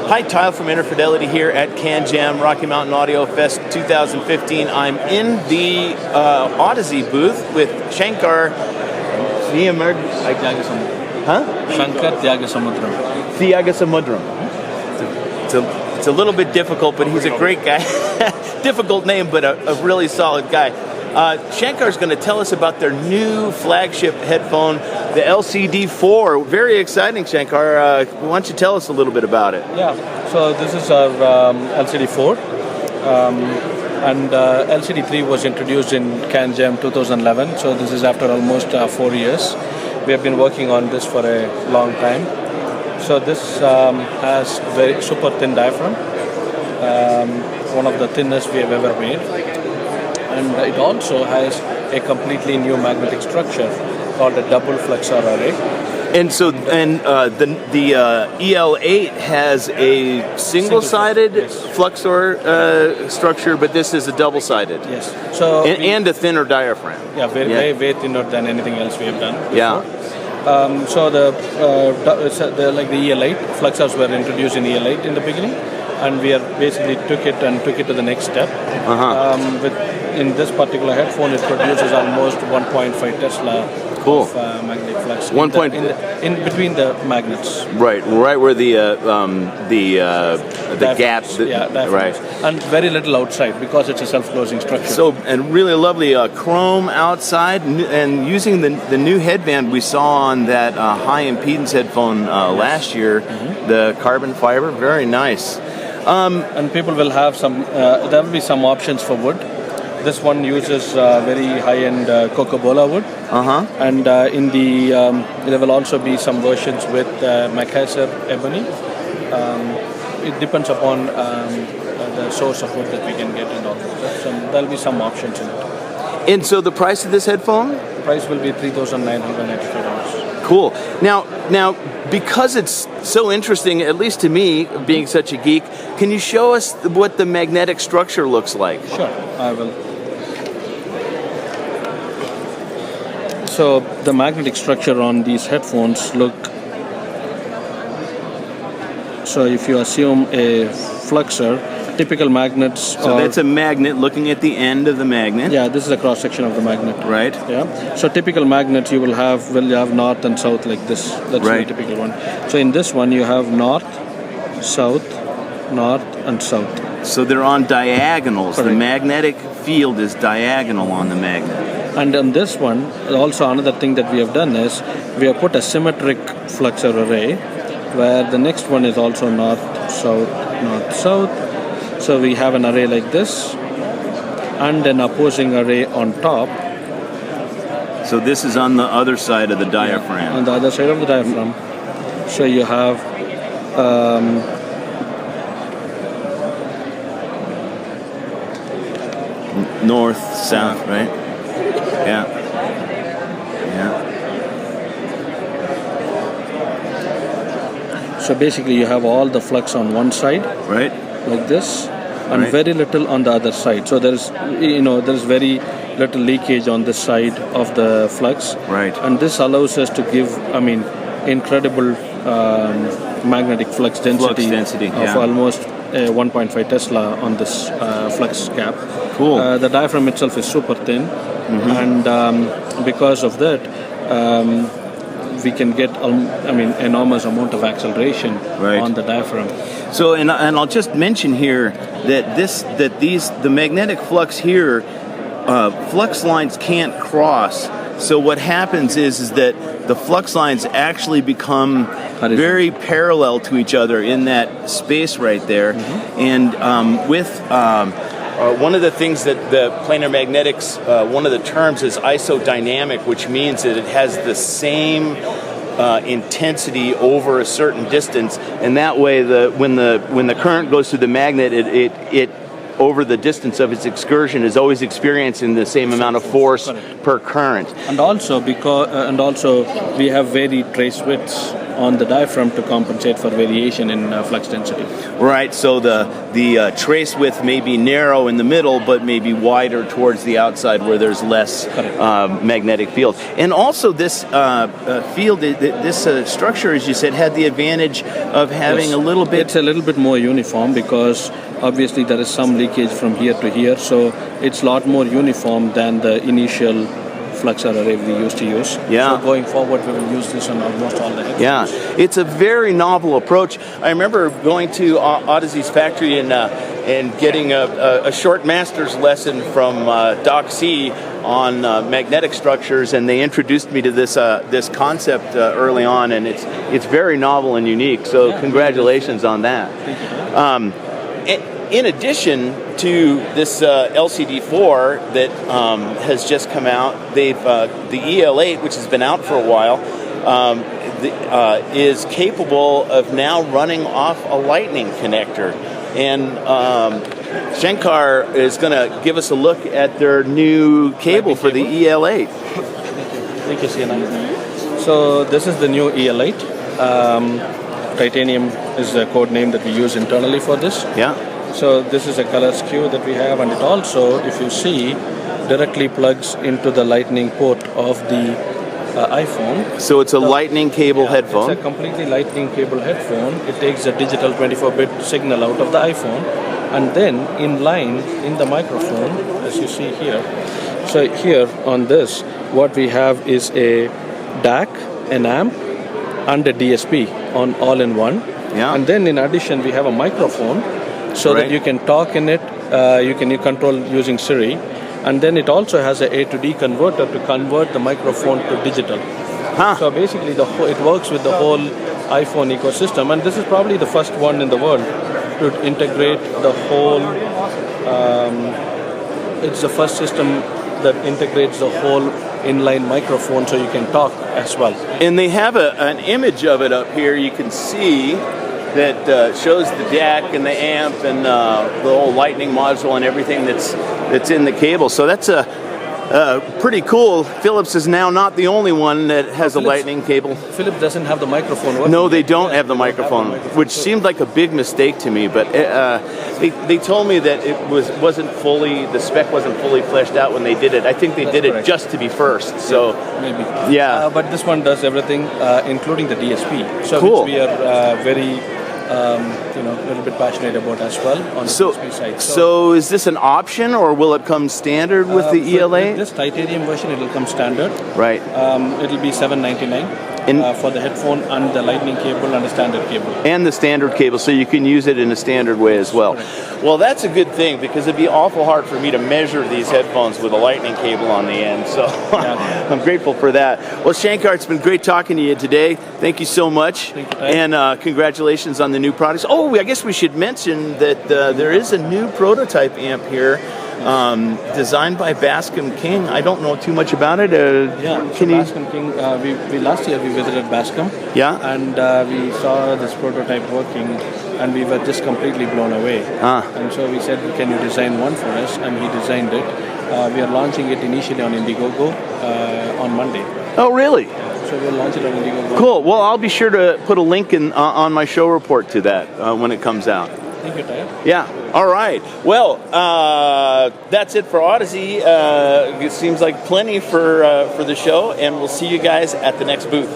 Hi, Tile from Interfidelity here at CanJam Rocky Mountain Audio Fest 2015. I'm in the Audeze booth with Shankar Thiagasamudram. It's a little bit difficult, but he's a great guy. Difficult name, but a really solid guy. Shankar's going to tell us about their new flagship headphone, the LCD4. Very exciting, Shankar. Why don't you tell us a little bit about it? Yeah, so this is our LCD4. And LCD3 was introduced in CanJam 2011. So this is after almost 4 years. We have been working on this for a long time. So this has very super thin diaphragm, one of the thinnest we have ever made. And it also has a completely new magnetic structure called a double flexor array. And so, the EL8 has a single-sided flexor structure, but this is a double-sided. Yes. So and a thinner diaphragm. Yeah, way thinner than anything else we have done before. Yeah. So the EL8 flexors were introduced in EL8 in the beginning, and we basically took it to the next step. In this particular headphone, it produces almost 1.5 Tesla of magnetic flux in between the magnets. Right where the gaps. Right, and very little outside because it's a self-closing structure. So, and really lovely chrome outside, and using the new headband we saw on that high impedance headphone last year, the carbon fiber, very nice. And people will have there will be some options for wood. This one uses very high-end Coca-Cola wood, and there will also be some versions with Macassar ebony. It depends upon the source of wood that we can get and all that. So there will be some options in it. And so the price of this headphone? The price will be $3,995. Cool. Now, because it's so interesting, at least to me, being such a geek, can you show us what the magnetic structure looks like? Sure, I will. So the magnetic structure on these headphones look. So if you assume a flexor, typical magnets. So that's a magnet looking at the end of the magnet. Yeah, this is a cross section of the magnet. Right. Yeah. So typical magnets you will have north and south like this. That's a typical one. So in this one you have north, and south. So they're on diagonals. Correct. The magnetic field is diagonal on the magnet. And on this one, also another thing that we have done is we have put a symmetric flexor array, where the next one is also north, south. So we have an array like this, and an opposing array on top. So this is on the other side of the diaphragm. Yeah, on the other side of the diaphragm. So you have north, south, right? Yeah. So basically you have all the flux on one side. Right. Like this, and very little on the other side. So there's very little leakage on this side of the flux. Right. And this allows us to give, incredible magnetic flux density of almost 1.5 Tesla on this flux gap. Cool. The diaphragm itself is super thin, and because of that, we can get enormous amount of acceleration on the diaphragm. So, and I'll just mention here that the magnetic flux here, flux lines can't cross. So what happens is that the flux lines actually become very parallel to each other in that space right there. And with one of the things that the planar magnetics, one of the terms is isodynamic, which means that it has the same intensity over a certain distance, and that way when the current goes through the magnet, it over the distance of its excursion is always experiencing the same amount of force per current. And also we have varied trace widths on the diaphragm to compensate for variation in flux density. Right, so the trace width may be narrow in the middle, but maybe wider towards the outside where there's less magnetic field. And also this field, this structure, as you said, had the advantage of having a little bit... It's a little bit more uniform because obviously there is some leakage from here to here, so it's a lot more uniform than the initial flux array we used to use. Yeah. So going forward, we will use this on almost all the headphones. Yeah, it's a very novel approach. I remember going to Audeze's factory and getting a short master's lesson from Doc C on magnetic structures, and they introduced me to this concept early on, and it's very novel and unique. So congratulations on that. In addition to this LCD4 that has just come out, the EL8, which has been out for a while, is capable of now running off a lightning connector. And Shankar is going to give us a look at their new cable for the EL8. Thank you, CNI. So this is the new EL8. Titanium is the code name that we use internally for this. Yeah. So this is a color skew that we have, and it also, if you see, directly plugs into the lightning port of the iPhone. So it's a lightning cable headphone? It's a completely lightning cable headphone. It takes a digital 24-bit signal out of the iPhone, and then in line in the microphone, as you see here. So here on this, what we have is a DAC, an amp, and a DSP on all-in-one. Yeah. And then in addition, we have a microphone, so that you can talk in it, you can control using Siri, and then it also has a A to D converter to convert the microphone to digital. So basically it works with the whole iPhone ecosystem, and this is probably the first one in the world to integrate the whole, it's the first system that integrates the whole inline microphone so you can talk as well. And they have an image of it up here you can see that shows the DAC and the amp and the whole lightning module and everything that's in the cable. So that's pretty cool. Philips is now not the only one that has a lightning cable. Philips doesn't have the microphone working. No, they don't have the microphone, which seemed like a big mistake to me. But they told me that it wasn't fully, the spec wasn't fully fleshed out when they did it. I think they did it just to be first. So maybe. Yeah. But this one does everything, including the DSP. So cool. Which we are very a little bit passionate about as well on the DSP side. So is this an option, or will it come standard with the EL8? With this titanium version, it will come standard. Right. It will be $799 for the headphone and the lightning cable and the standard cable. And the standard cable, so you can use it in a standard way as well. Correct. Well, that's a good thing, because it'd be awful hard for me to measure these headphones with a lightning cable on the end. So I'm grateful for that. Well, Shankar, it's been great talking to you today. Thank you so much. Thank you, and congratulations on the new products. Oh, I guess we should mention that there is a new prototype amp here, designed by Bascom King. I don't know too much about it. Bascom King, last year we visited Bascom. Yeah. And we saw this prototype working, and we were just completely blown away. And so we said, can you design one for us? And he designed it. We are launching it initially on Indiegogo on Monday. Oh, really? So we'll launch it on Indiegogo. Cool. Well, I'll be sure to put a link on my show report to that when it comes out. Thank you, Tyler. Yeah. All right. Well, that's it for Audeze. It seems like plenty for the show, and we'll see you guys at the next booth.